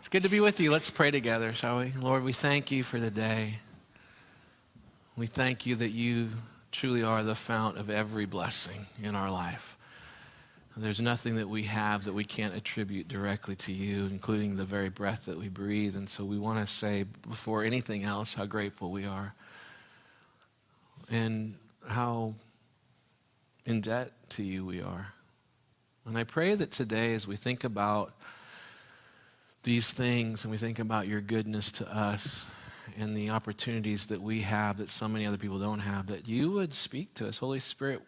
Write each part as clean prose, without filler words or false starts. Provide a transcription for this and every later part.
It's good to be with you. Let's pray together, shall we? Lord, we thank you for the day. We thank you that you truly are the fount of every blessing in our life. There's nothing that we have that we can't attribute directly to you, including the very breath that we breathe. And so we want to say before anything else how grateful we are and how in debt to you we are. And I pray that today as we think about these things and we think about your goodness to us and the opportunities that we have that so many other people don't have, that you would speak to us. Holy Spirit,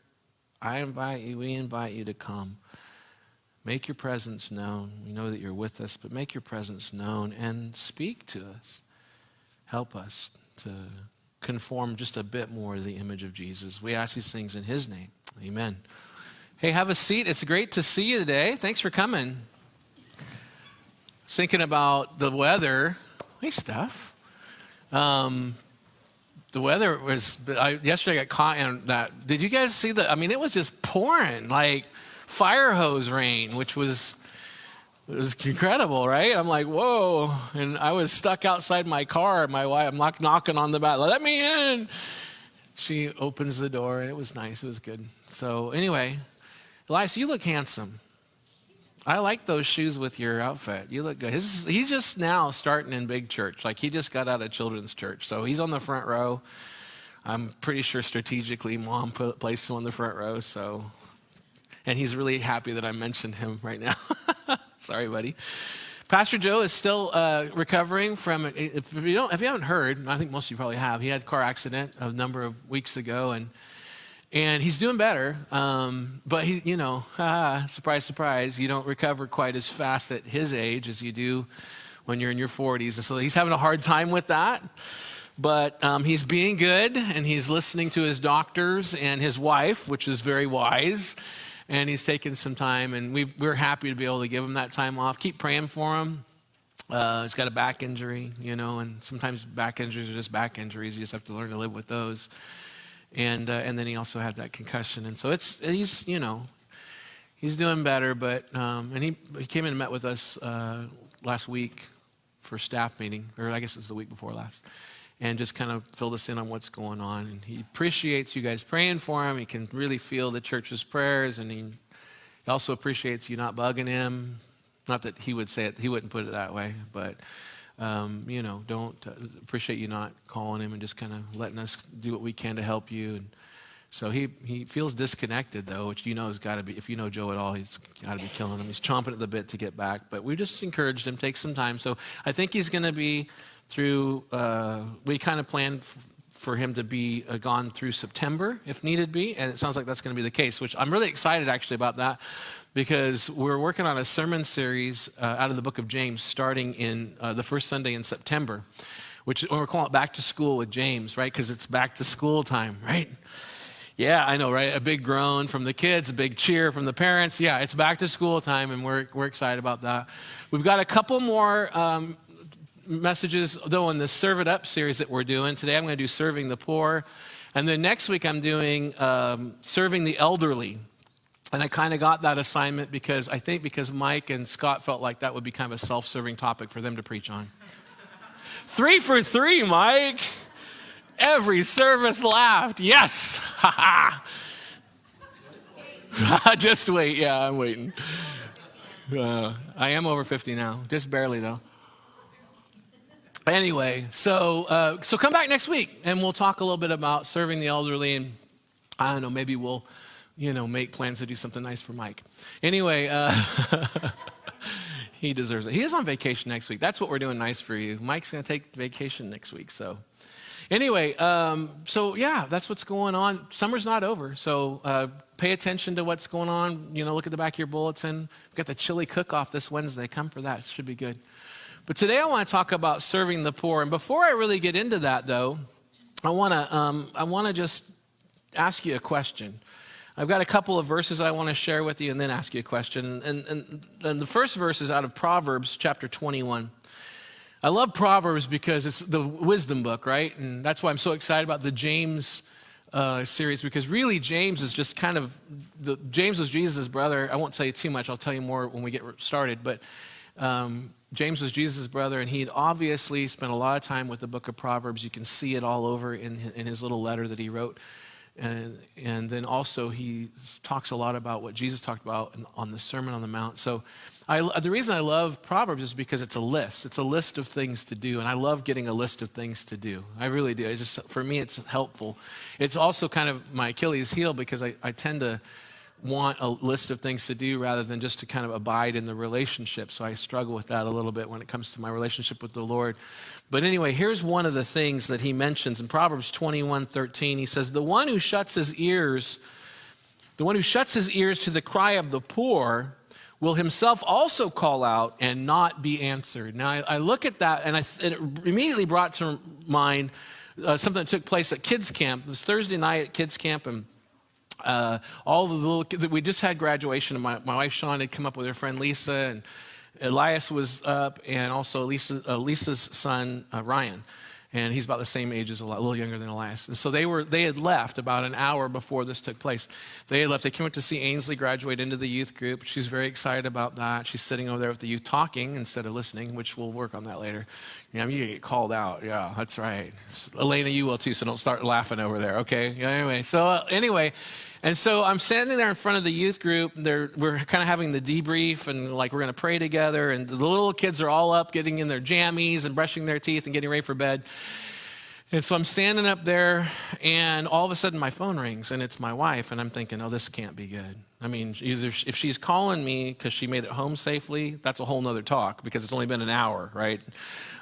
we invite you to come. Make your presence known. We know that you're with us, but make your presence known and speak to us. Help us to conform just a bit more to the image of Jesus. We ask these things in his name. Amen. Hey, have a seat. It's great to see you today. Thanks for coming. Thinking about the weather. Hey, Steph. The weather was, yesterday I got caught in that. Did you guys see it was just pouring, like fire hose rain, which was incredible, right? I'm like, whoa. And I was stuck outside my car. My wife, I'm knocking on the back, let me in. She opens the door, and it was nice. It was good. So anyway, Elias, you look handsome. I like those shoes with your outfit. You look good. He's just now starting in big church. Like he just got out of children's church. So he's on the front row. I'm pretty sure strategically Mom placed him on the front row. And he's really happy that I mentioned him right now. Sorry, buddy. Pastor Joe is still recovering from, if you haven't heard, I think most of you probably have, he had a car accident a number of weeks ago, and he's doing better, but he, surprise, surprise, you don't recover quite as fast at his age as you do when you're in your 40s. And so he's having a hard time with that, but he's being good, and he's listening to his doctors and his wife, which is very wise, and he's taking some time, and we're happy to be able to give him that time off. Keep praying for him. He's got a back injury, and sometimes back injuries are just back injuries. You just have to learn to live with those. And then he also had that concussion, and so he's doing better. But and he came in and met with us last week for staff meeting, or I guess it was the week before last, and just kind of filled us in on what's going on. And he appreciates you guys praying for him. He can really feel the church's prayers, and he also appreciates you not bugging him. Not that he would say it; he wouldn't put it that way, but. Don't appreciate you not calling him and just kind of letting us do what we can to help you. And so he feels disconnected, though, which has got to be, if you know Joe at all, he's got to be killing him. He's chomping at the bit to get back. But we just encouraged him, take some time. So I think he's going to be through, we kind of planned for him to be gone through September, if needed be. And it sounds like that's going to be the case, which I'm really excited, actually, about that. Because we're working on a sermon series out of the book of James starting in the first Sunday in September, which we're calling it Back to School with James, right? Because it's back to school time, right? Yeah, I know, right? A big groan from the kids, a big cheer from the parents. Yeah, it's back to school time, and we're excited about that. We've got a couple more messages, though, in the Serve It Up series that we're doing. Today I'm going to do Serving the Poor. And then next week I'm doing Serving the Elderly. And I kind of got that assignment because Mike and Scott felt like that would be kind of a self-serving topic for them to preach on. 3 for 3, Mike. Every service laughed. Yes. Ha ha. Just wait. Yeah, I'm waiting. I am over 50 now. Just barely, though. Anyway, so come back next week, and we'll talk a little bit about serving the elderly, and I don't know, maybe we'll make plans to do something nice for Mike. Anyway, he deserves it. He is on vacation next week. That's what we're doing nice for you. Mike's going to take vacation next week. So anyway, that's what's going on. Summer's not over. So pay attention to what's going on. Look at the back of your bulletin. We've got the chili cook-off this Wednesday. Come for that. It should be good. But today I want to talk about serving the poor. And before I really get into that, though, I want to just ask you a question. I've got a couple of verses I want to share with you and then ask you a question. And the first verse is out of Proverbs chapter 21. I love Proverbs because it's the wisdom book, right? And that's why I'm so excited about the James series, because really James is just kind of, James was Jesus' brother. I won't tell you too much. I'll tell you more when we get started. But James was Jesus' brother, and he'd obviously spent a lot of time with the book of Proverbs. You can see it all over in his little letter that he wrote. And then also he talks a lot about what Jesus talked about on the Sermon on the Mount. So the reason I love Proverbs is because it's a list. It's a list of things to do, and I love getting a list of things to do. I really do. For me, it's helpful. It's also kind of my Achilles heel because I tend to want a list of things to do rather than just to kind of abide in the relationship. So I struggle with that a little bit when it comes to my relationship with the Lord. But anyway, here's one of the things that he mentions in Proverbs 21:13. He says, the one who shuts his ears to the cry of the poor will himself also call out and not be answered. Now, I look at that, and it immediately brought to mind something that took place at kids camp. It was Thursday night at kids camp, and all the little kids, we just had graduation, and my wife Sean had come up with her friend Lisa, and Elias was up, and also Lisa's son Ryan, and he's about the same age as a little younger than Elias. And so they had left about an hour before this took place. They had left. They came up to see Ainsley graduate into the youth group. She's very excited about that. She's sitting over there with the youth talking instead of listening, which we'll work on that later. Yeah, you get called out. Yeah, that's right. Elena, you will too, so don't start laughing over there, okay? Anyway, and so I'm standing there in front of the youth group. We're kind of having the debrief, and like we're going to pray together. And the little kids are all up, getting in their jammies and brushing their teeth and getting ready for bed. And so I'm standing up there, and all of a sudden my phone rings, and it's my wife. And I'm thinking, oh, this can't be good. I mean, either if she's calling me because she made it home safely, that's a whole nother talk because it's only been an hour, right?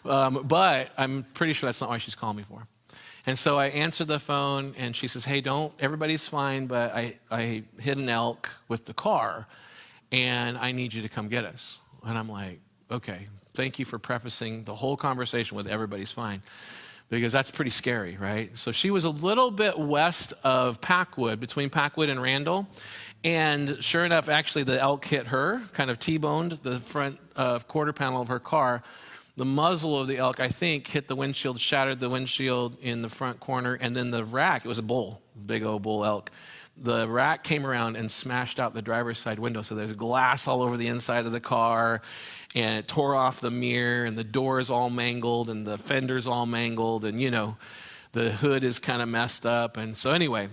But I'm pretty sure that's not why she's calling me for. And so I answered the phone, and she says, hey, everybody's fine, but I hit an elk with the car, and I need you to come get us. And I'm like, okay, thank you for prefacing the whole conversation with everybody's fine, because that's pretty scary, right? So she was a little bit west of Packwood, between Packwood and Randall, and sure enough, actually the elk hit her, kind of T-boned the front quarter panel of her car. The muzzle of the elk, I think, hit the windshield, shattered the windshield in the front corner, and then the rack, it was a bull, big old bull elk. The rack came around and smashed out the driver's side window, so there's glass all over the inside of the car, and it tore off the mirror, and the door is all mangled, and the fender's all mangled, and, the hood is kind of messed up. And so anyway,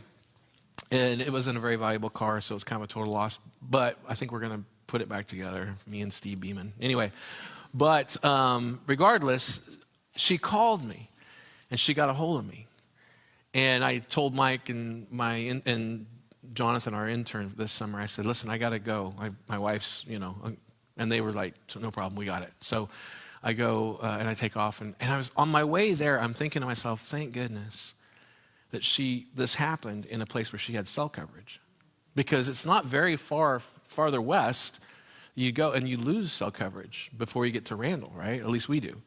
and it wasn't a very valuable car, so it was kind of a total loss, but I think we're going to put it back together, me and Steve Beeman. Anyway. But regardless, she called me, and she got a hold of me. And I told Mike and and Jonathan, our intern this summer, I said, listen, I got to go. My wife's, and they were like, no problem, we got it. So I go and I take off. And I was on my way there, I'm thinking to myself, thank goodness that this happened in a place where she had cell coverage. Because it's not very farther west. You go and you lose cell coverage before you get to Randall, right? At least we do.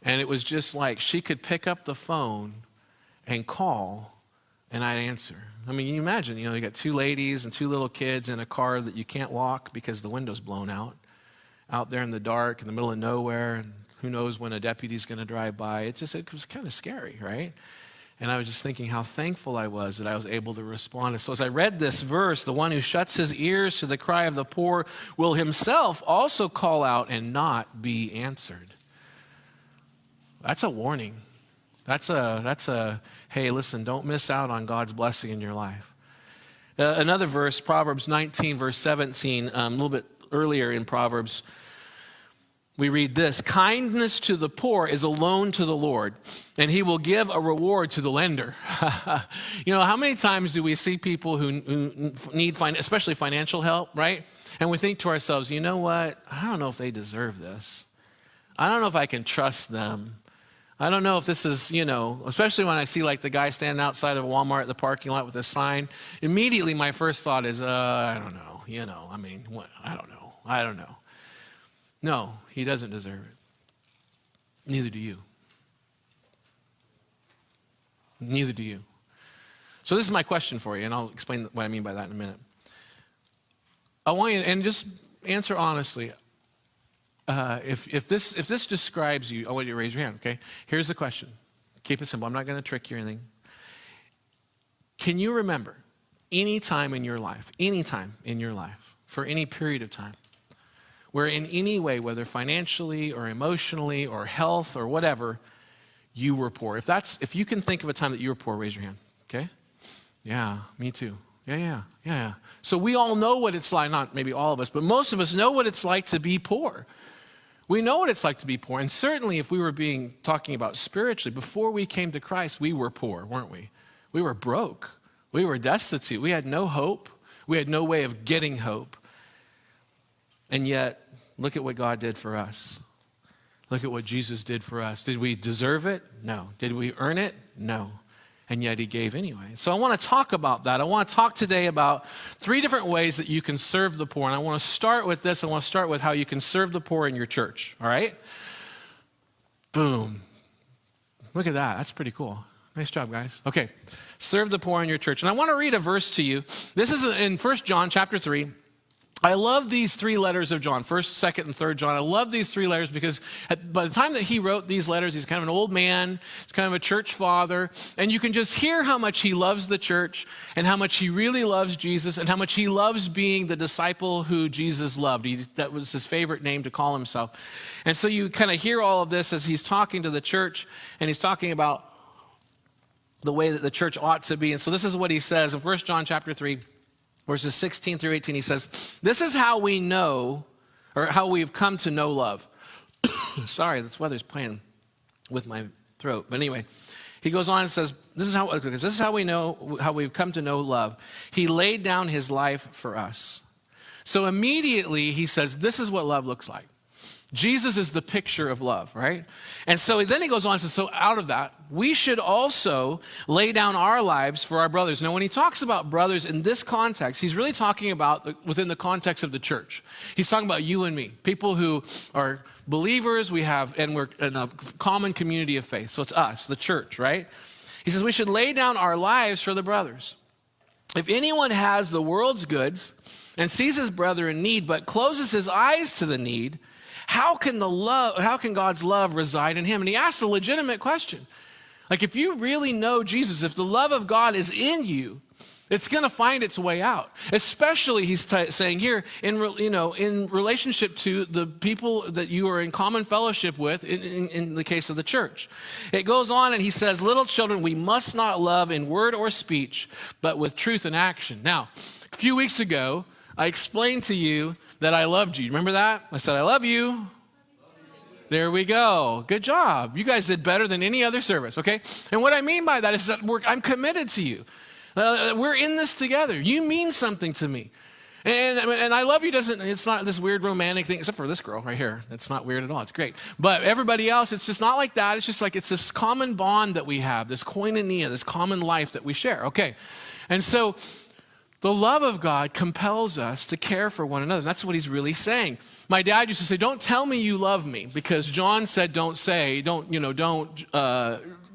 And it was just like she could pick up the phone and call, and I'd answer. I mean, you imagine, you got two ladies and two little kids in a car that you can't lock because the window's blown out there in the dark, in the middle of nowhere, and who knows when a deputy's going to drive by. It was kind of scary, right? And I was just thinking how thankful I was that I was able to respond. And so as I read this verse, the one who shuts his ears to the cry of the poor will himself also call out and not be answered. That's a warning. That's a hey, listen, don't miss out on God's blessing in your life. Another verse, Proverbs 19, verse 17, a little bit earlier in Proverbs, we read this: kindness to the poor is a loan to the Lord, and he will give a reward to the lender. How many times do we see people who need, especially financial help, right? And we think to ourselves, you know what? I don't know if they deserve this. I don't know if I can trust them. I don't know if this is, especially when I see like the guy standing outside of Walmart at the parking lot with a sign. Immediately my first thought is, I don't know, what? I don't know. No, he doesn't deserve it. Neither do you. Neither do you. So this is my question for you, and I'll explain what I mean by that in a minute. I want you, and just answer honestly. If this describes you, I want you to raise your hand, okay? Here's the question. Keep it simple. I'm not going to trick you or anything. Can you remember any time in your life, for any period of time, where in any way, whether financially or emotionally or health or whatever, you were poor? If you can think of a time that you were poor, raise your hand, okay? Yeah, me too. Yeah. So we all know what it's like, not maybe all of us, but most of us know what it's like to be poor. We know what it's like to be poor. And certainly if we were talking about spiritually, before we came to Christ, we were poor, weren't we? We were broke. We were destitute. We had no hope. We had no way of getting hope. And yet, look at what God did for us. Look at what Jesus did for us. Did we deserve it? No. Did we earn it? No. And yet he gave anyway. So I want to talk about that. I want to talk today about 3 different ways that you can serve the poor. And I want to start with this. I want to start with how you can serve the poor in your church. All right? Boom. Look at that. That's pretty cool. Nice job, guys. Okay. Serve the poor in your church. And I want to read a verse to you. This is in 1 John chapter 3. I love these 3 letters of John, 1st, 2nd, and 3rd John. I love these 3 letters because by the time that he wrote these letters, he's kind of an old man. He's kind of a church father. And you can just hear how much he loves the church and how much he really loves Jesus and how much he loves being the disciple who Jesus loved. That was his favorite name to call himself. And so you kind of hear all of this as he's talking to the church, and he's talking about the way that the church ought to be. And so this is what he says in 1 John chapter 3. Verses 16 through 18, he says, this is how we know, or how we've come to know love. Sorry, this weather's playing with my throat. But anyway, he goes on and says, this is how we know, how we've come to know love. He laid down his life for us. So immediately he says, this is what love looks like. Jesus is the picture of love, right? And so then he goes on and says, so out of that, we should also lay down our lives for our brothers. Now, when he talks about brothers in this context, he's really talking about within the context of the church. He's talking about you and me, people who are believers, and we're in a common community of faith. So it's us, the church, right? He says we should lay down our lives for the brothers. If anyone has the world's goods and sees his brother in need, but closes his eyes to the need, how can God's love reside in him? And he asks a legitimate question. Like, if you really know Jesus, if the love of God is in you, it's going to find its way out. Especially, he's saying here, in relationship to the people that you are in common fellowship with, in the case of the church. It goes on and he says, little children, we must not love in word or speech, but with truth and action. Now, a few weeks ago, I explained to you that I loved you. Remember that? I said, I love you. There we go. Good job. You guys did better than any other service, okay? And what I mean by that is that I'm committed to you. We're in this together. You mean something to me. And I love you it's not this weird romantic thing, except for this girl right here. It's not weird at all. It's great. But everybody else, it's just not like that. It's just like it's this common bond that we have, this koinonia, this common life that we share, okay? And so the love of God compels us to care for one another. That's what he's really saying. My dad used to say, don't tell me you love me, because John said don't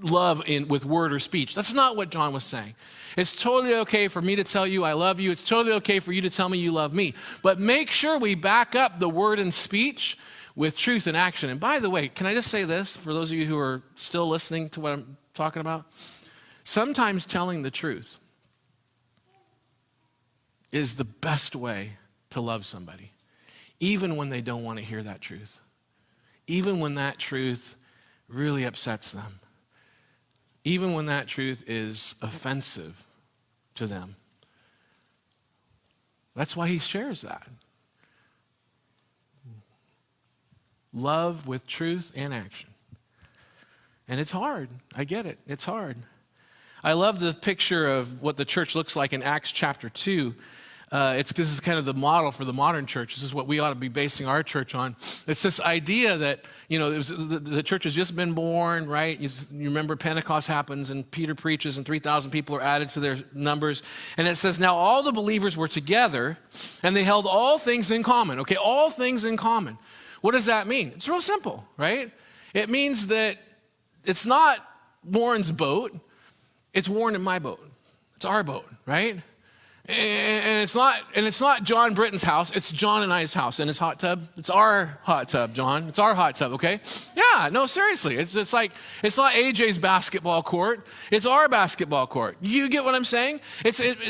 love with word or speech. That's not what John was saying. It's totally okay for me to tell you I love you. It's totally okay for you to tell me you love me. But make sure we back up the word and speech with truth and action. And by the way, can I just say this for those of you who are still listening to what I'm talking about? Sometimes telling the truth is the best way to love somebody, even when they don't want to hear that truth, even when that truth really upsets them, even when that truth is offensive to them. That's why he shares that. Love with truth and action. And it's hard. I get it. It's hard. I love the picture of what the church looks like in Acts chapter 2. This is kind of the model for the modern church. This is what we ought to be basing our church on. It's this idea that, the church has just been born, right? You remember Pentecost happens and Peter preaches and 3,000 people are added to their numbers. And it says, now all the believers were together and they held all things in common. Okay, all things in common. What does that mean? It's real simple, right? It means that it's not Warren's boat. It's Warren and my boat. It's our boat, right? And it's not John Britton's house. It's John and I's house and his hot tub. It's our hot tub, John. It's our hot tub, okay? Yeah, Yeah, no, seriously. It's like, it's not AJ's basketball court. It's our basketball court. You get what I'm saying?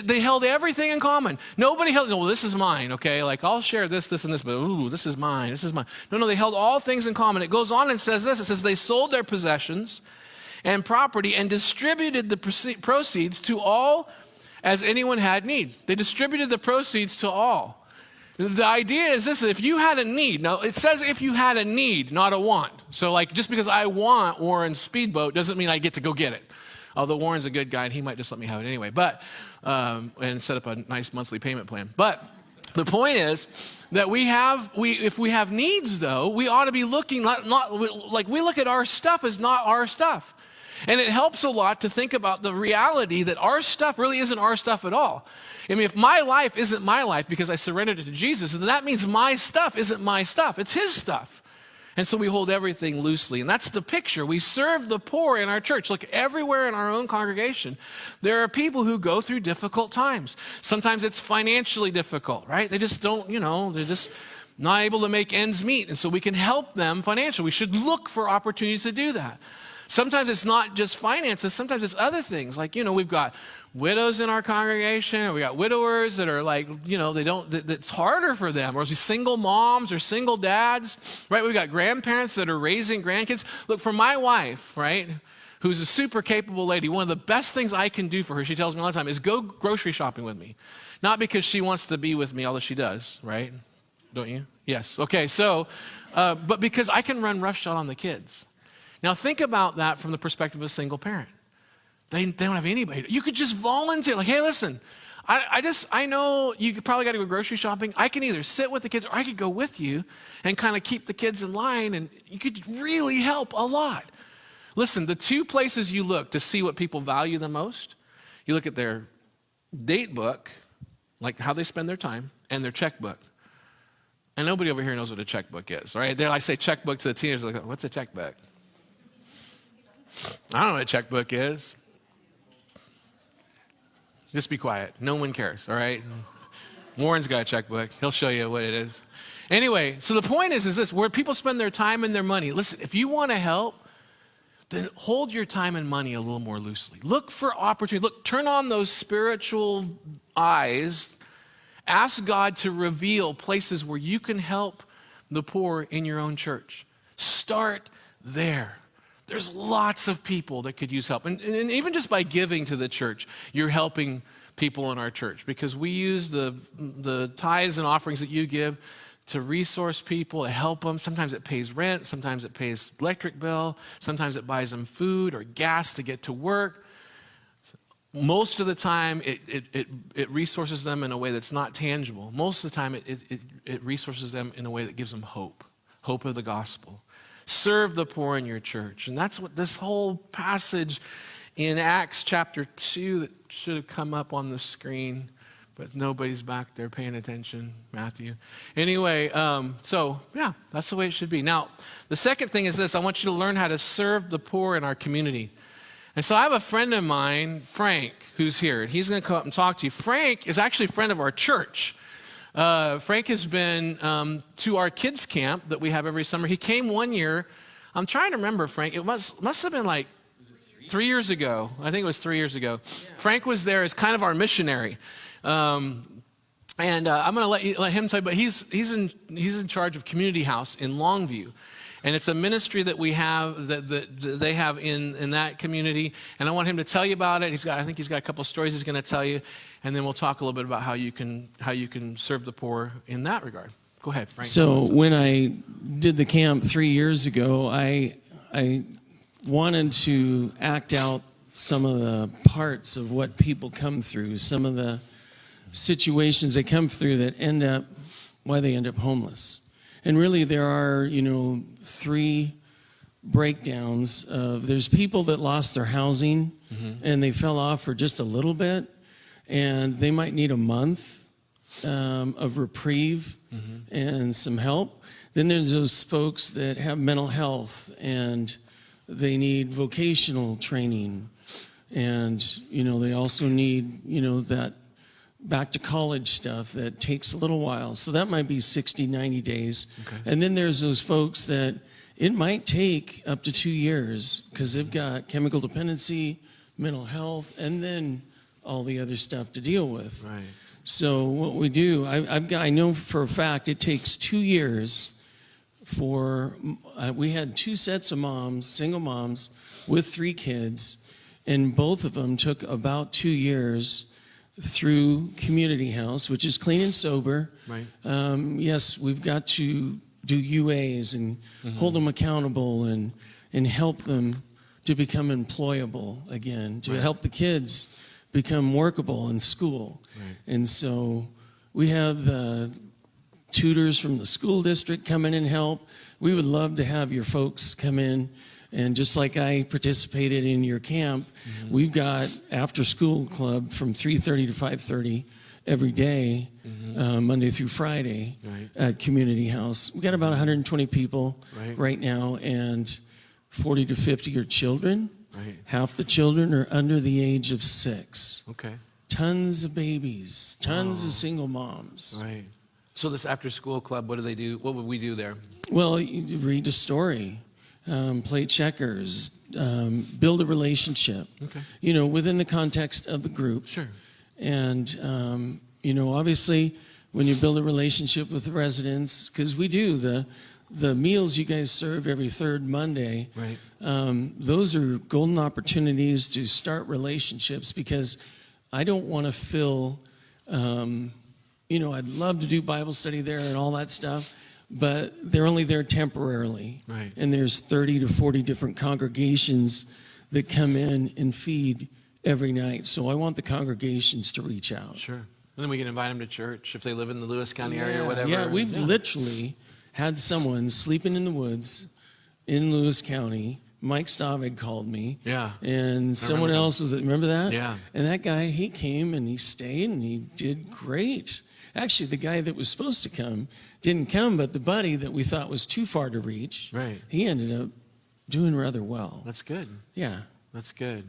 They held everything in common. Nobody held, well, this is mine, okay? Like, I'll share this, and this, but ooh, this is mine, this is mine. No, they held all things in common. It goes on and says this. It says they sold their possessions and property and distributed the proceeds to all as anyone had need. They distributed the proceeds to all. The idea is this: if you had a need, now it says if you had a need, not a want. So like, just because I want Warren's speedboat doesn't mean I get to go get it. Although Warren's a good guy and he might just let me have it anyway, but and set up a nice monthly payment plan. But the point is that if we have needs though, we ought to be looking like we look at our stuff as not our stuff. And it helps a lot to think about the reality that our stuff really isn't our stuff at all. I mean, if my life isn't my life because I surrendered it to Jesus, then that means my stuff isn't my stuff. It's his stuff. And so we hold everything loosely. And that's the picture. We serve the poor in our church. Look, everywhere in our own congregation, there are people who go through difficult times. Sometimes it's financially difficult, right? They just don't, they're just not able to make ends meet. And so we can help them financially. We should look for opportunities to do that. Sometimes it's not just finances. Sometimes it's other things. Like, we've got widows in our congregation, or we got widowers that are like, it's harder for them, or single moms or single dads, right? We've got grandparents that are raising grandkids. Look, for my wife, right, who's a super capable lady, one of the best things I can do for her, she tells me all the time, is go grocery shopping with me. Not because she wants to be with me, although she does, right? Don't you? Yes. Okay, so, but because I can run roughshod on the kids. Now think about that from the perspective of a single parent. They don't have anybody. You could just volunteer. Like, hey, listen, I know you probably got to go grocery shopping. I can either sit with the kids or I could go with you and kind of keep the kids in line, and you could really help a lot. Listen, the two places you look to see what people value the most, you look at their date book, like how they spend their time, and their checkbook. And nobody over here knows what a checkbook is, right? I say checkbook to the teenagers, like, what's a checkbook? I don't know what a checkbook is. Just be quiet. No one cares, all right? Warren's got a checkbook. He'll show you what it is. Anyway, so the point is this: where people spend their time and their money. Listen, if you want to help, then hold your time and money a little more loosely. Look for opportunity. Look, turn on those spiritual eyes. Ask God to reveal places where you can help the poor in your own church. Start there. There's lots of people that could use help. And even just by giving to the church, you're helping people in our church, because we use the tithes and offerings that you give to resource people, to help them. Sometimes it pays rent. Sometimes it pays electric bill. Sometimes it buys them food or gas to get to work. Most of the time, it resources them in a way that's not tangible. Most of the time, it resources them in a way that gives them hope of the gospel. Serve the poor in your church. And that's what this whole passage in Acts chapter 2 that should have come up on the screen, but nobody's back there paying attention, Matthew. Anyway, so yeah, that's the way it should be. Now, the second thing is this: I want you to learn how to serve the poor in our community. And so I have a friend of mine, Frank, who's here, and he's going to come up and talk to you. Frank is actually a friend of our church. Frank has been to our kids camp that we have every summer. He came one year. I'm trying to remember, Frank. It must have been like 3 years ago. I think it was 3 years ago. Yeah. Frank was there as kind of our missionary. And I'm going to let him tell you, but he's in charge of Community House in Longview. And it's a ministry that we have, that they have in that community. And I want him to tell you about it. I think he's got a couple of stories he's going to tell you. And then we'll talk a little bit about how you can serve the poor in that regard. Go ahead, Frank. So when I did the camp 3 years ago, I wanted to act out some of the parts of what people come through, some of the situations they come through that why they end up homeless. And really there are, 3 breakdowns of, there's people that lost their housing and they fell off for just a little bit, and they might need a month of reprieve and some help. Then there's those folks that have mental health and they need vocational training, and they also need that back to college stuff that takes a little while. So that might be 60, 90 days. Okay. And then there's those folks that it might take up to 2 years because they've got chemical dependency, mental health, and then all the other stuff to deal with. Right. So what we do, I know for a fact it takes 2 years for, we had 2 sets of moms, single moms with 3 kids, and both of them took about 2 years through Community House, which is clean and sober. Right. Yes, we've got to do UAs and hold them accountable and help them to become employable again, to help the kids become workable in school. Right. And so we have the tutors from the school district come in and help. We would love to have your folks come in. And just like I participated in your camp, we've got after school club from 3:30 to 5:30 every day, Monday through Friday at Community House. We got about 120 people right now, and 40 to 50 are children. Right. Half the children are under the age of 6. Okay. Tons of babies, tons of single moms. Right. So this after school club, what do they do? What would we do there? Well, you read a story, play checkers, build a relationship. Okay. You know, within the context of the group. Sure. And, you know, obviously, when you build a relationship with the residents, because we do the meals you guys serve every third Monday, Right. those are golden opportunities to start relationships, because I don't want to fill, you know, I'd love to do Bible study there and all that stuff, but they're only there temporarily. Right. And there's 30 to 40 different congregations that come in and feed every night. So I want the congregations to reach out. Sure. And then we can invite them to church if they live in the Lewis County area or whatever. Yeah, we've literally had someone sleeping in the woods in Lewis County. Mike Stavig called me. Yeah. And someone else was, remember that? Yeah. And that guy, he came and he stayed and he did great. Actually, the guy that was supposed to come didn't come, but the buddy that we thought was too far to reach, he ended up doing rather well. That's good. Yeah. That's good.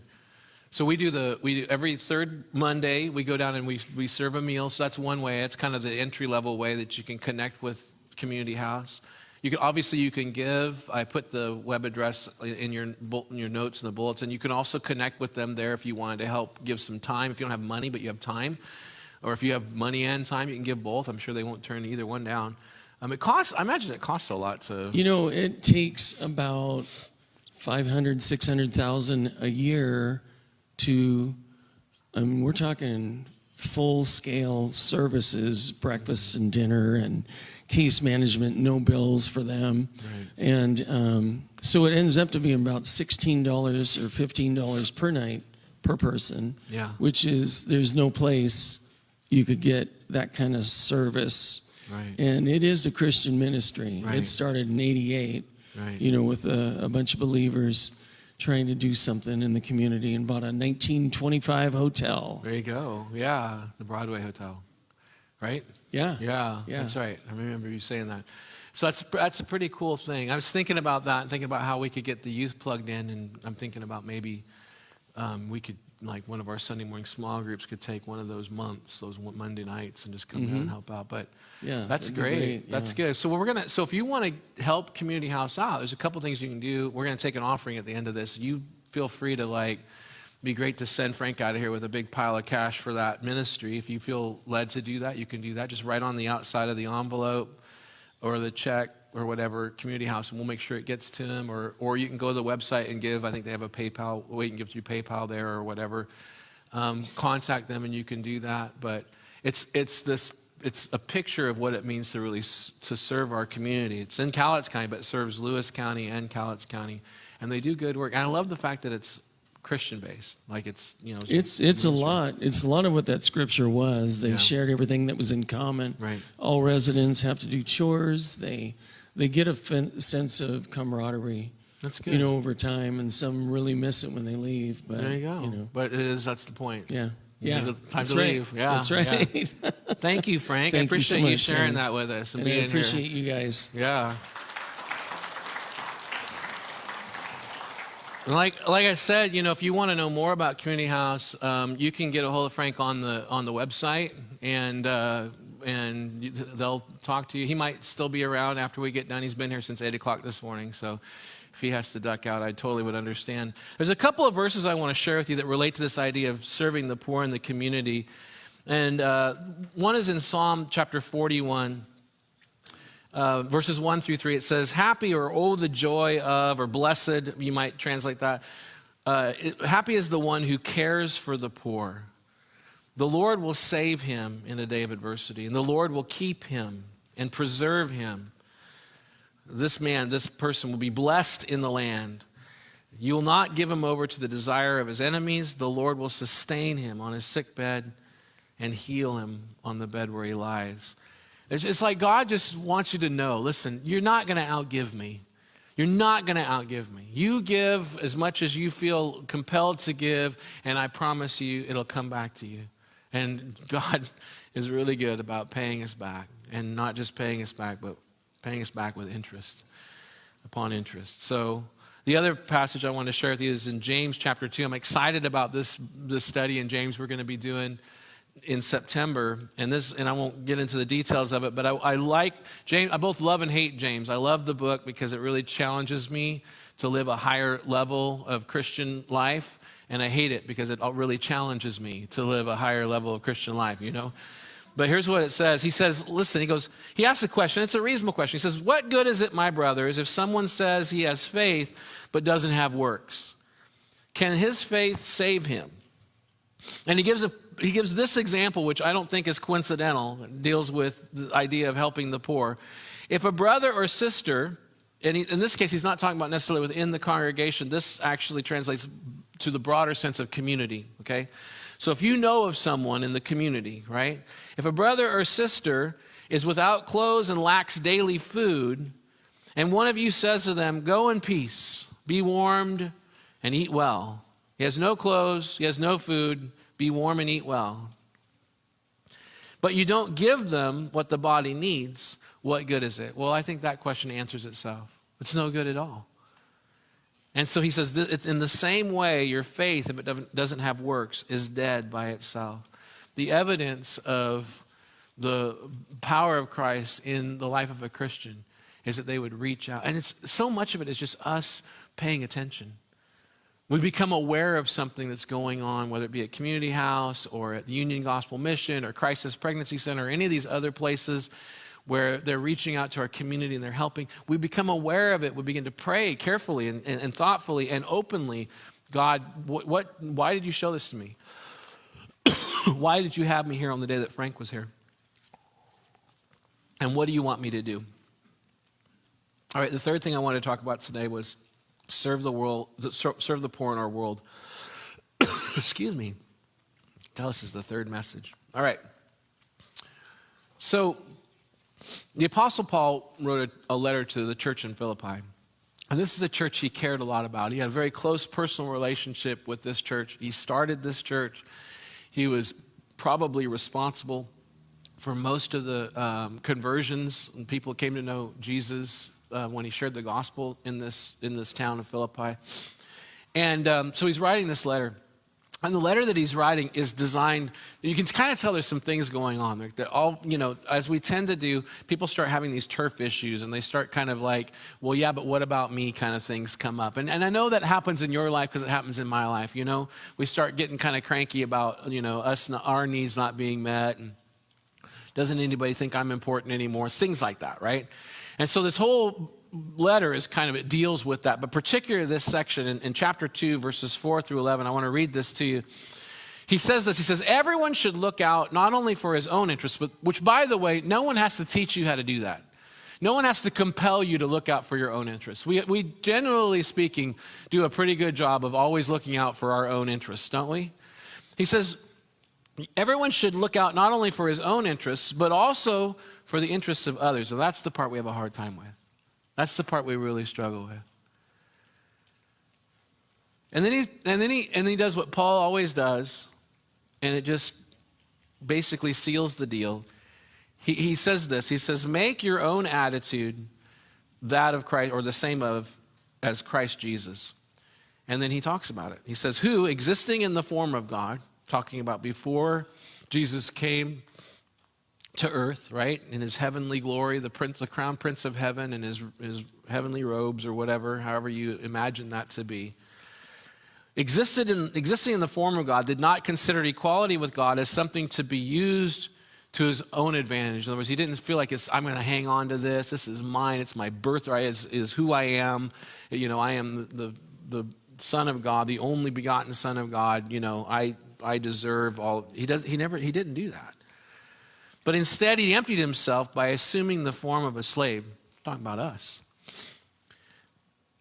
So we do every third Monday, we go down and we serve a meal. So that's one way. It's kind of the entry level way that you can connect with Community House. You can give. I put the web address in your notes and the bullets, and you can also connect with them there if you wanted to help give some time. If you don't have money but you have time, or if you have money and time, you can give both. I'm sure they won't turn either one down. It costs. I imagine it costs a lot to. You know, it takes about 500, 600,000 a year to. We're talking full-scale services, breakfast and dinner, and case management, no bills for them. Right. And so it ends up to be about $16 or $15 per night per person. Yeah. Which is, there's no place you could get that kind of service. Right. And it is a Christian ministry. Right. It started in '88, Right. you know, with a bunch of believers trying to do something in the community, and bought a 1925 hotel. There you go. Yeah, the Broadway Hotel, right? Yeah. Yeah, Yeah. that's right. I remember you saying that. So that's a pretty cool thing. I was thinking about that, and thinking about how we could get the youth plugged in, and I'm thinking about maybe we could, like one of our Sunday morning small groups could take one of those months, those Monday nights, and just come down and help out. But Yeah, that's that'd be great. great, That's yeah. good. So if you want to help Community House out, there's a couple things you can do. We're going to take an offering at the end of this. You feel free to be great to send Frank out of here with a big pile of cash for that ministry. If you feel led to do that, you can do that. Just write on the outside of the envelope or the check or whatever, Community House, and we'll make sure it gets to them. Or you can go to the website and give. I think they have a PayPal. You can give through PayPal there or whatever. Contact them and you can do that. But it's a picture of what it means to really to serve our community. It's in Cowlitz County, but it serves Lewis County and Cowlitz County, and they do good work. And I love the fact that it's Christian based, like it's It's a lot. It's a lot of what that scripture was. They Yeah. shared everything that was in common. Right. All residents have to do chores. They get a sense of camaraderie. That's good. You know, over time, and some really miss it when they leave. But There you go. know, But that's the point. yeah, You yeah. need the time That's to right. leave. Yeah, That's right. Thank you, Frank. I Thank you so appreciate you much, sharing Shane. that with us and And I being appreciate you guys. here. Yeah. And like I said, if you want to know more about Community House, you can get a hold of Frank on the website, and and they'll talk to you. He might still be around after we get done. He's been here since 8 o'clock this morning, so if he has to duck out, I totally would understand. There's a couple of verses I want to share with you that relate to this idea of serving the poor in the community. And one is in Psalm chapter 41, verses 1 through 3. It says, happy or oh, the joy of, or blessed, you might translate that. Happy is the one who cares for the poor. The Lord will save him in a day of adversity, and the Lord will keep him and preserve him. This person will be blessed in the land. You will not give him over to the desire of his enemies. The Lord will sustain him on his sick bed and heal him on the bed where he lies. It's like God just wants you to know, listen, you're not going to outgive me. You're not going to outgive me. You give as much as you feel compelled to give, and I promise you it'll come back to you. And God is really good about paying us back, and not just paying us back, but paying us back with interest upon interest. So the other passage I want to share with you is in James chapter 2. I'm excited about this study in James we're going to be doing in September, and I won't get into the details of it, but I like James. I both love and hate James. I love the book because it really challenges me to live a higher level of Christian life, and I hate it because it really challenges me to live a higher level of Christian life, you know? But here's what it says. He says, listen, he asks a question. It's a reasonable question. He says, what good is it, my brothers, if someone says he has faith but doesn't have works? Can his faith save him? And he gives this example, which I don't think is coincidental. It deals with the idea of helping the poor. If a brother or sister, and in this case, he's not talking about necessarily within the congregation. This actually translates to the broader sense of community, okay? So if you know of someone in the community, right? If a brother or sister is without clothes and lacks daily food, and one of you says to them, go in peace, be warmed, and eat well. He has no clothes, he has no food, be warm and eat well. But you don't give them what the body needs, what good is it? Well, I think that question answers itself. It's no good at all. And so he says, it's in the same way, your faith, if it doesn't have works, is dead by itself. The evidence of the power of Christ in the life of a Christian is that they would reach out. And it's so much of it is just us paying attention. We become aware of something that's going on, whether it be at Community House or at the Union Gospel Mission or Crisis Pregnancy Center or any of these other places where they're reaching out to our community and they're helping. We become aware of it. We begin to pray carefully and thoughtfully and openly. God, why did you show this to me? Why did you have me here on the day that Frank was here? And what do you want me to do? All right, the third thing I wanted to talk about today was serve the poor in our world. Excuse me. This is the third message. All right. So the Apostle Paul wrote a letter to the church in Philippi. And this is a church he cared a lot about. He had a very close personal relationship with this church. He started this church. He was probably responsible for most of the conversions and people came to know Jesus when he shared the gospel in this town of Philippi. And so he's writing this letter. And the letter that he's writing is designed, you can kind of tell there's some things going on. That all, as we tend to do, people start having these turf issues and they start kind of like, well, yeah, but what about me kind of things come up. And I know that happens in your life because it happens in my life, We start getting kind of cranky about, our needs not being met. And doesn't anybody think I'm important anymore? It's things like that, right? And so this whole letter is it deals with that, but particularly this section in chapter 2, verses 4 through 11, I want to read this to you. He says this, he says, everyone should look out not only for his own interests, but which, by the way, no one has to teach you how to do that. No one has to compel you to look out for your own interests. We generally speaking, do a pretty good job of always looking out for our own interests, don't we? He says, everyone should look out not only for his own interests, but also for the interests of others. And that's the part we have a hard time with. That's the part we really struggle with. And then he does what Paul always does, and it just basically seals the deal. He says this. He says, make your own attitude that of Christ, or the same as Christ Jesus. And then he talks about it. He says, who, existing in the form of God, talking about before Jesus came to earth, right? In his heavenly glory, the crown prince of heaven in his heavenly robes or whatever, however you imagine that to be. Existing in the form of God, did not consider equality with God as something to be used to his own advantage. In other words, he didn't feel like I'm going to hang on to this. This is mine. It's my birthright. Is who I am. You know, I am the Son of God, the only begotten Son of God. You know, I deserve all. He didn't do that. But instead, he emptied himself by assuming the form of a slave. Talking about us.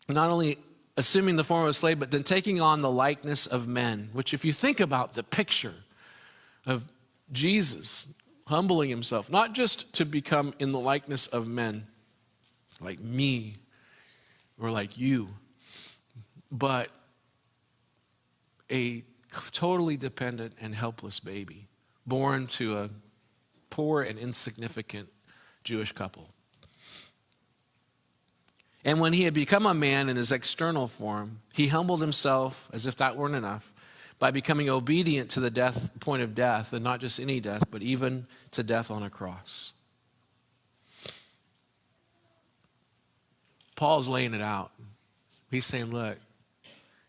Not only assuming the form of a slave, but then taking on the likeness of men, which if you think about the picture of Jesus humbling himself, not just to become in the likeness of men, like me or like you, but a totally dependent and helpless baby born to a poor and insignificant Jewish couple. And when he had become a man in his external form, he humbled himself, as if that weren't enough, by becoming obedient to the point of death, and not just any death, but even to death on a cross. Paul's laying it out. He's saying, look,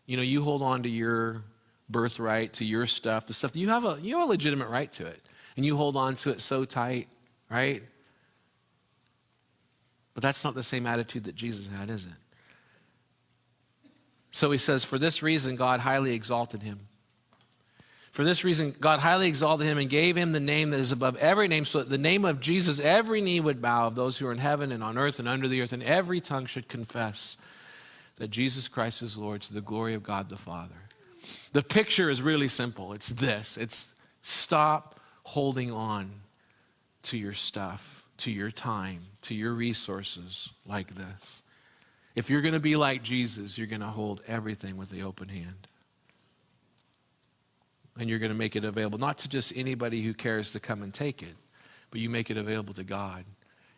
you know, you hold on to your birthright, to your stuff, the stuff that you have a legitimate right to it, and you hold on to it so tight, right? But that's not the same attitude that Jesus had, is it? So he says, for this reason, God highly exalted him. For this reason, God highly exalted him and gave him the name that is above every name, so that the name of Jesus, every knee would bow, of those who are in heaven and on earth and under the earth, and every tongue should confess that Jesus Christ is Lord, to the glory of God the Father. The picture is really simple. It's this. It's stop holding on to your stuff, to your time, to your resources like this. If you're going to be like Jesus, you're going to hold everything with the open hand. And you're going to make it available, not to just anybody who cares to come and take it, but you make it available to God.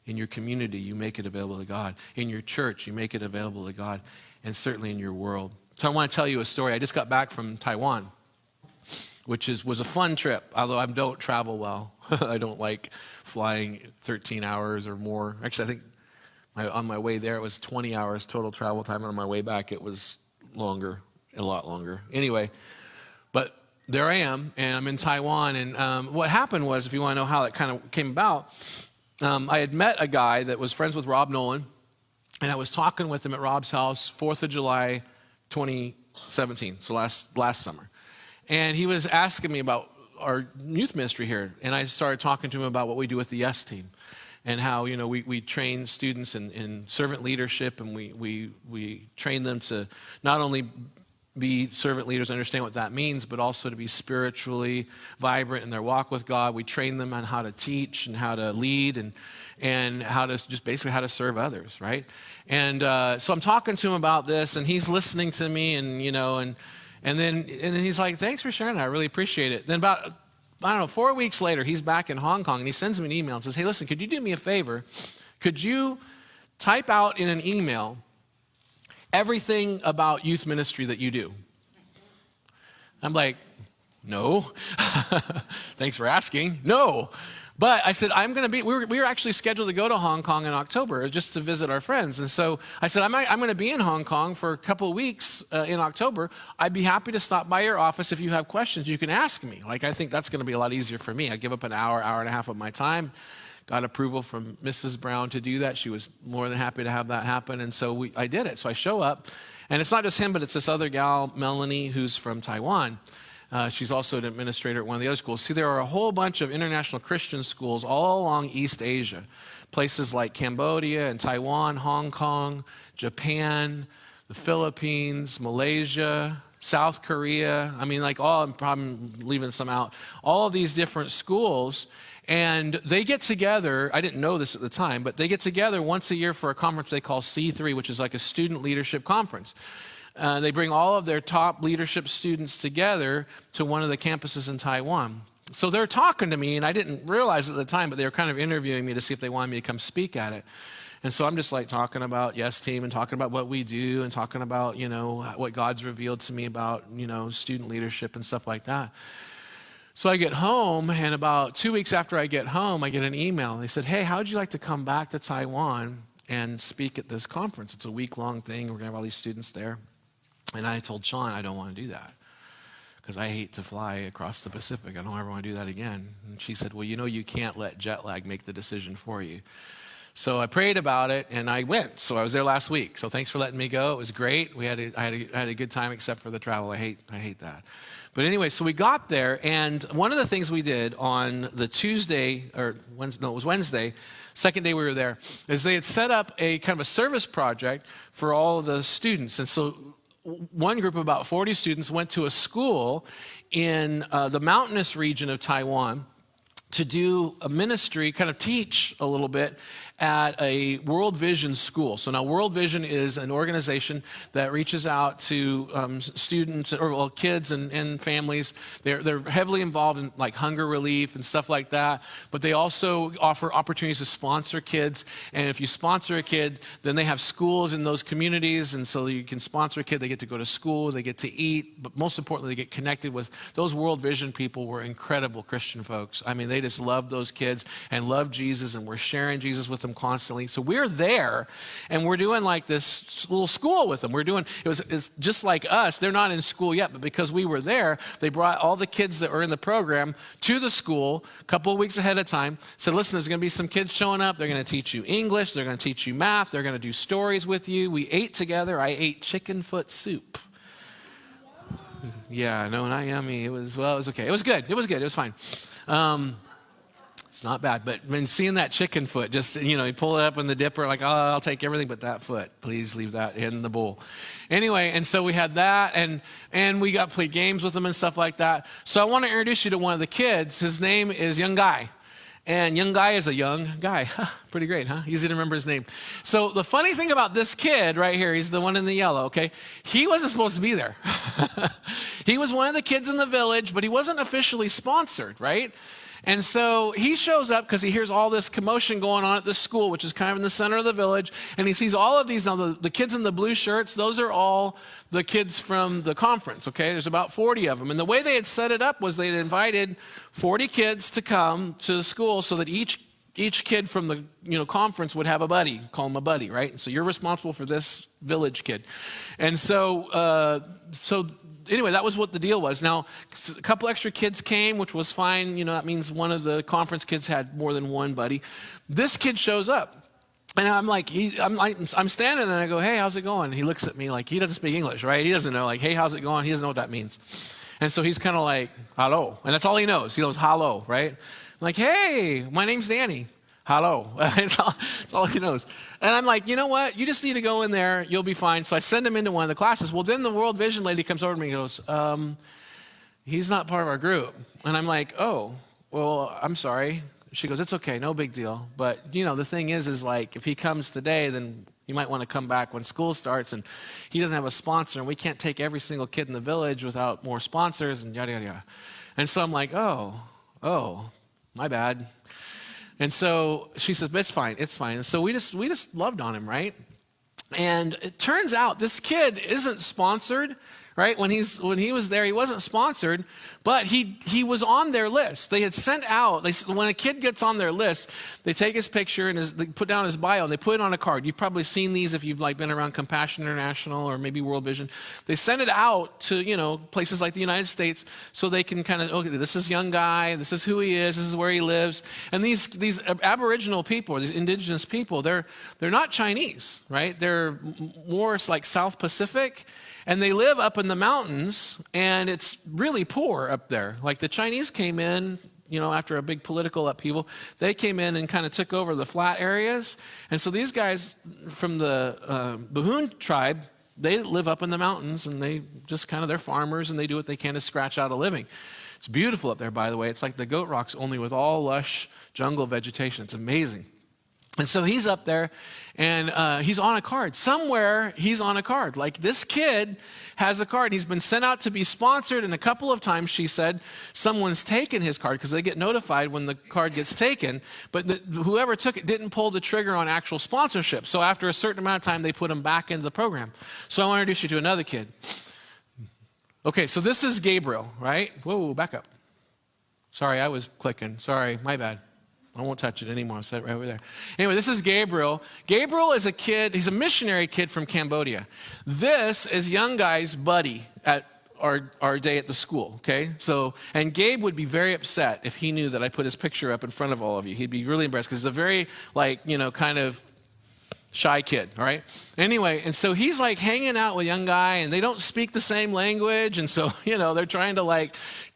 In your community, you make it available to God. In your church, you make it available to God. And certainly in your world. So I want to tell you a story. I just got back from Taiwan, which was a fun trip, although I don't travel well. I don't like flying 13 hours or more. Actually, I think on my way there, it was 20 hours total travel time. And on my way back, it was longer, a lot longer. Anyway, but there I am, and I'm in Taiwan. And what happened was, if you want to know how it kind of came about, I had met a guy that was friends with Rob Nolan, and I was talking with him at Rob's house, 4th of July, 2017, so last summer. And he was asking me about our youth ministry here, and I started talking to him about what we do with the Yes Team, and how, you know, we train students in servant leadership, and we train them to not only be servant leaders, understand what that means, but also to be spiritually vibrant in their walk with God. We train them on how to teach and how to lead and how to just basically how to serve others, right? And so I'm talking to him about this, and he's listening to me, and you know, and then he's like, "Thanks for sharing that. I really appreciate it." Then about 4 weeks later, he's back in Hong Kong, and he sends me an email and says, "Hey, listen, could you do me a favor? Could you type out in an email everything about youth ministry that you do?" I'm like, "No." Thanks for asking. No. But I said, we were actually scheduled to go to Hong Kong in October just to visit our friends. And so I said, I'm going to be in Hong Kong for a couple of weeks in October. I'd be happy to stop by your office. If you have questions, you can ask me. Like, I think that's going to be a lot easier for me. I give up an hour and a half of my time. Got approval from Mrs. Brown to do that. She was more than happy to have that happen. And so I did it. So I show up. And it's not just him, but it's this other gal, Melanie, who's from Taiwan. She's also an administrator at one of the other schools. See, there are a whole bunch of international Christian schools all along East Asia. Places like Cambodia and Taiwan, Hong Kong, Japan, the Philippines, Malaysia, South Korea. I mean, like I'm probably leaving some out. All of these different schools. And they get together, I didn't know this at the time, but they get together once a year for a conference they call C3, which is like a student leadership conference. They bring all of their top leadership students together to one of the campuses in Taiwan. So they're talking to me, and I didn't realize at the time, but they were kind of interviewing me to see if they wanted me to come speak at it. And so I'm just like talking about Yes Team and talking about what we do and talking about, you know, what God's revealed to me about, you know, student leadership and stuff like that. So I get home, and about 2 weeks after I get home, I get an email. They said, hey, how would you like to come back to Taiwan and speak at this conference? It's a week-long thing. We're going to have all these students there. And I told Sean, I don't want to do that because I hate to fly across the Pacific. I don't ever want to do that again. And she said, well, you know, you can't let jet lag make the decision for you. So I prayed about it, and I went. So I was there last week. So thanks for letting me go. It was great. I had a good time except for the travel. I hate that. But anyway, so we got there, and one of the things we did on the Tuesday, or Wednesday, no, it was Wednesday, second day we were there, is they had set up a kind of a service project for all of the students. And so one group of about 40 students went to a school in the mountainous region of Taiwan to do a ministry, kind of teach a little bit at a World Vision school. So now World Vision is an organization that reaches out to students, or well, kids and families. They're heavily involved in like hunger relief and stuff like that, but they also offer opportunities to sponsor kids. And if you sponsor a kid, then they have schools in those communities, and so you can sponsor a kid, they get to go to school, they get to eat, but most importantly, they get connected with those World Vision people. Were incredible Christian folks. I mean, they just love those kids and love Jesus, and we're sharing Jesus with them constantly. So we're there, and we're doing like this little school with them. It's just like us. They're not in school yet, but because we were there, they brought all the kids that were in the program to the school a couple of weeks ahead of time. Said, listen, there's going to be some kids showing up. They're going to teach you English. They're going to teach you math. They're going to do stories with you. We ate together. I ate chicken foot soup. Yeah, no, not yummy. It was okay. It was good. It was fine. It's not bad, but when seeing that chicken foot, just, you pull it up in the dipper, like, oh, I'll take everything but that foot. Please leave that in the bowl. Anyway, and so we had that, and we got to play games with them and stuff like that. So I want to introduce you to one of the kids. His name is Young Guy. And Young Guy is a young guy. Pretty great, huh? Easy to remember his name. So the funny thing about this kid right here, he's the one in the yellow, okay? He wasn't supposed to be there. He was one of the kids in the village, but he wasn't officially sponsored, right? And so he shows up because he hears all this commotion going on at this school, which is kind of in the center of the village. And he sees all of these. Now, the kids in the blue shirts, those are all the kids from the conference, okay? There's about 40 of them. And the way they had set it up was they had invited 40 kids to come to the school so that each kid from the conference would have a buddy, call him a buddy, right? And so you're responsible for this village kid. And so anyway, that was what the deal was. Now, a couple extra kids came, which was fine. That means one of the conference kids had more than one buddy. This kid shows up. And I'm standing there and I go, hey, how's it going? He looks at me like he doesn't speak English, right? He doesn't know, like, hey, how's it going? He doesn't know what that means. And so he's kind of like, hello. And that's all he knows. He knows hello, right? I'm like, hey, my name's Danny. Hello. That's all he knows. And I'm like, you know what? You just need to go in there. You'll be fine. So I send him into one of the classes. Well, then the World Vision lady comes over to me and goes, he's not part of our group. And I'm like, oh, well, I'm sorry. She goes, it's okay. No big deal. But, the thing is like, if he comes today, then you might want to come back when school starts. And he doesn't have a sponsor. And we can't take every single kid in the village without more sponsors and yada, yada, yada. And so I'm like, oh, my bad. And so she says, it's fine. And so we just loved on him, right? And it turns out this kid isn't sponsored, right? When he was there, he wasn't sponsored, but he was on their list. They had sent out, when a kid gets on their list, they take his picture and they put down his bio and they put it on a card. You've probably seen these if you've been around Compassion International or maybe World Vision. They send it out to, places like the United States so they can kind of, okay, this is Young Guy, this is who he is, this is where he lives. And these Aboriginal people, these indigenous people, they're not Chinese, right? They're more like South Pacific. And they live up in the mountains, and it's really poor up there. Like the Chinese came in, after a big political upheaval, they came in and kind of took over the flat areas. And so these guys from the Bahun tribe, they live up in the mountains, and they just they're farmers, and they do what they can to scratch out a living. It's beautiful up there, by the way. It's like the Goat Rocks, only with all lush jungle vegetation. It's amazing. And so he's up there, and he's on a card. Somewhere he's on a card. Like this kid has a card. He's been sent out to be sponsored, and a couple of times she said someone's taken his card because they get notified when the card gets taken. But whoever took it didn't pull the trigger on actual sponsorship. So after a certain amount of time, they put him back into the program. So I want to introduce you to another kid. Okay, so this is Gabriel, right? Whoa, back up. Sorry, I was clicking. Sorry, my bad. I won't touch it anymore. I'll set it right over there. Anyway, this is Gabriel. Gabriel is a kid. He's a missionary kid from Cambodia. This is young guy's buddy at our day at the school, okay? So, and Gabe would be very upset if he knew that I put his picture up in front of all of you. He'd be really embarrassed because he's a very, kind of shy kid, all right? Anyway, and so he's like hanging out with a young guy, and they don't speak the same language, and so, they're trying to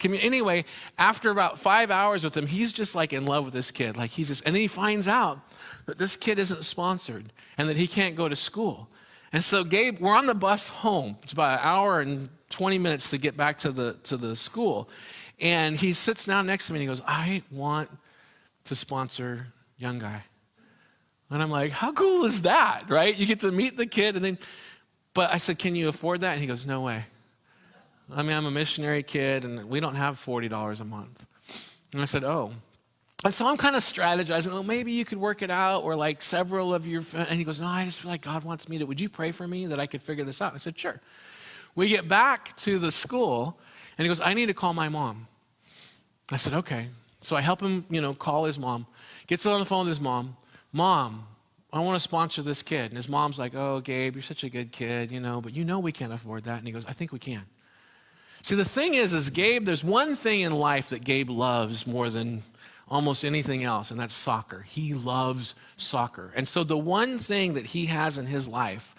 anyway, after about 5 hours with him, he's just like in love with this kid. And then he finds out that this kid isn't sponsored and that he can't go to school. And so Gabe, we're on the bus home. It's about an hour and 20 minutes to get back to the school. And he sits down next to me and he goes, I want to sponsor young guy. And I'm like, how cool is that, right? You get to meet the kid but I said, can you afford that? And he goes, no way. I mean, I'm a missionary kid and we don't have $40 a month. And I said, oh. And so I'm kind of strategizing, maybe you could work it out or several of your friends. And he goes, no, I just feel like God wants me to, would you pray for me that I could figure this out? I said, sure. We get back to the school and he goes, I need to call my mom. I said, okay. So I help him, call his mom. Gets on the phone with his mom. Mom, I want to sponsor this kid. And his mom's like, oh, Gabe, you're such a good kid, but we can't afford that. And he goes, I think we can. See, the thing is Gabe, there's one thing in life that Gabe loves more than almost anything else, and that's soccer. He loves soccer. And so the one thing that he has in his life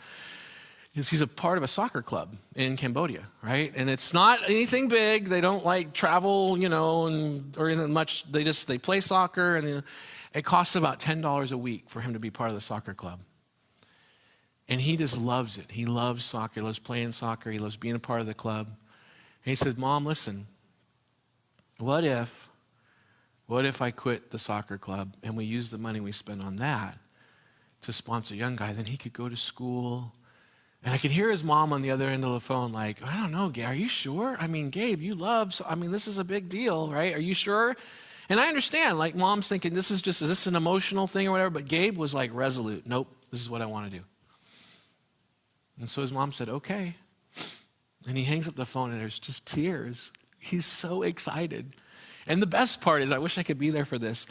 is he's a part of a soccer club in Cambodia, right? And it's not anything big. They don't travel, or anything much. They play soccer, and it costs about $10 a week for him to be part of the soccer club. And he just loves it. He loves soccer. He loves playing soccer. He loves being a part of the club. And he said, Mom, listen, what if I quit the soccer club and we use the money we spend on that to sponsor a young guy? Then he could go to school. And I could hear his mom on the other end of the phone I don't know, Gabe, are you sure? I mean, Gabe, this is a big deal, right? Are you sure? And I understand, mom's thinking, is this an emotional thing or whatever? But Gabe was resolute. Nope, this is what I want to do. And so his mom said, okay. And he hangs up the phone and there's just tears. He's so excited. And the best part is, I wish I could be there for this.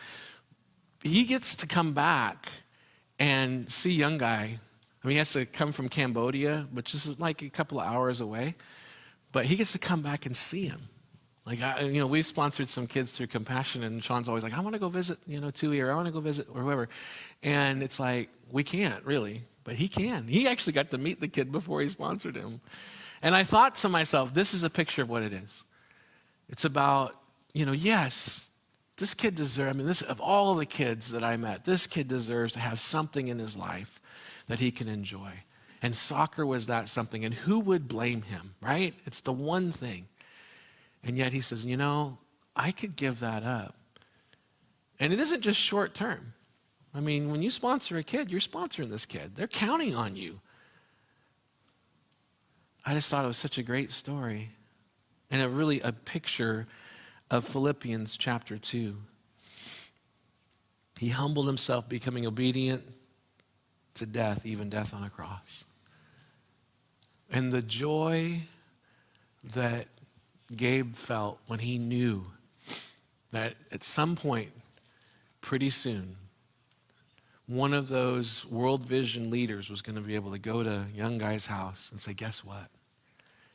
He gets to come back and see young guy. I mean, he has to come from Cambodia, which is a couple of hours away. But he gets to come back and see him. We've sponsored some kids through Compassion, and Sean's always I want to go visit, Tui, or I want to go visit, or whoever. And it's we can't really, but he can. He actually got to meet the kid before he sponsored him. And I thought to myself, this is a picture of what it is. It's about, yes, this kid deserves, of all the kids that I met, this kid deserves to have something in his life that he can enjoy. And soccer was that something. And who would blame him, right? It's the one thing. And yet he says, I could give that up. And it isn't just short term. I mean, when you sponsor a kid, you're sponsoring this kid. They're counting on you. I just thought it was such a great story and a picture of Philippians chapter 2. He humbled himself, becoming obedient to death, even death on a cross. And the joy that Gabe felt when he knew that at some point, pretty soon, one of those World Vision leaders was going to be able to go to a young guy's house and say, guess what?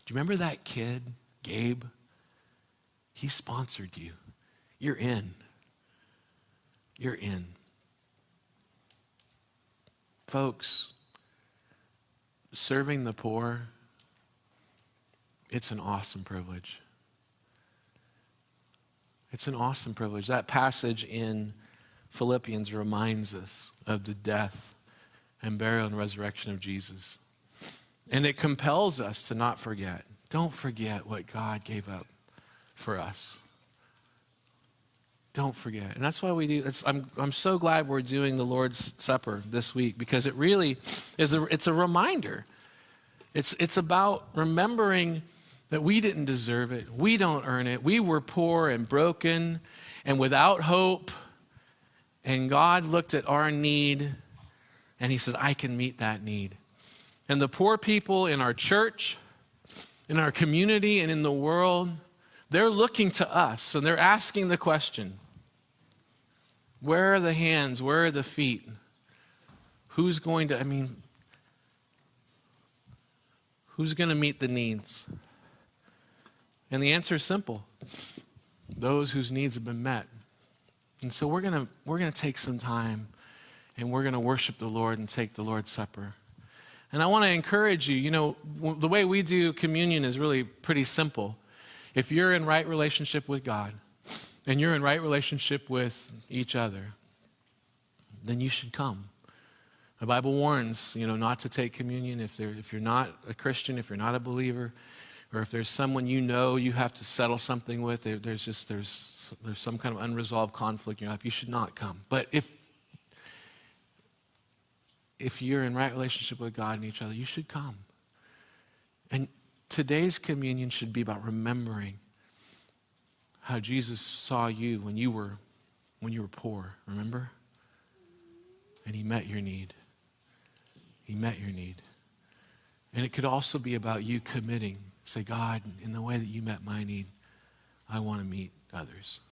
Do you remember that kid, Gabe? He sponsored you. You're in. You're in. Folks, serving the poor, it's an awesome privilege. It's an awesome privilege. That passage in Philippians reminds us of the death and burial and resurrection of Jesus. And it compels us to not forget. Don't forget what God gave up for us. Don't forget. And that's why we do. I'm so glad we're doing the Lord's Supper this week, because it really is it's a reminder. It's about remembering that we didn't deserve it. We don't earn it. We were poor and broken and without hope. And God looked at our need and he says, I can meet that need. And the poor people in our church, in our community, and in the world, They're looking to us and they're asking the question, where are the hands? Where are the feet? Who's going to meet the needs? And the answer is simple. Those whose needs have been met. And so we're going to take some time and we're going to worship the Lord and take the Lord's Supper. And I want to encourage you, the way we do communion is really pretty simple. If you're in right relationship with God and you're in right relationship with each other, then you should come. The Bible warns, not to take communion if you're not a Christian, if you're not a believer, or if there's someone you have to settle something with, there's some kind of unresolved conflict in your life, you should not come. But if you're in right relationship with God and each other, you should come. And today's communion should be about remembering how Jesus saw you when you were poor, remember? And he met your need. He met your need. And it could also be about you committing. Say, God, in the way that you met my need, I want to meet others.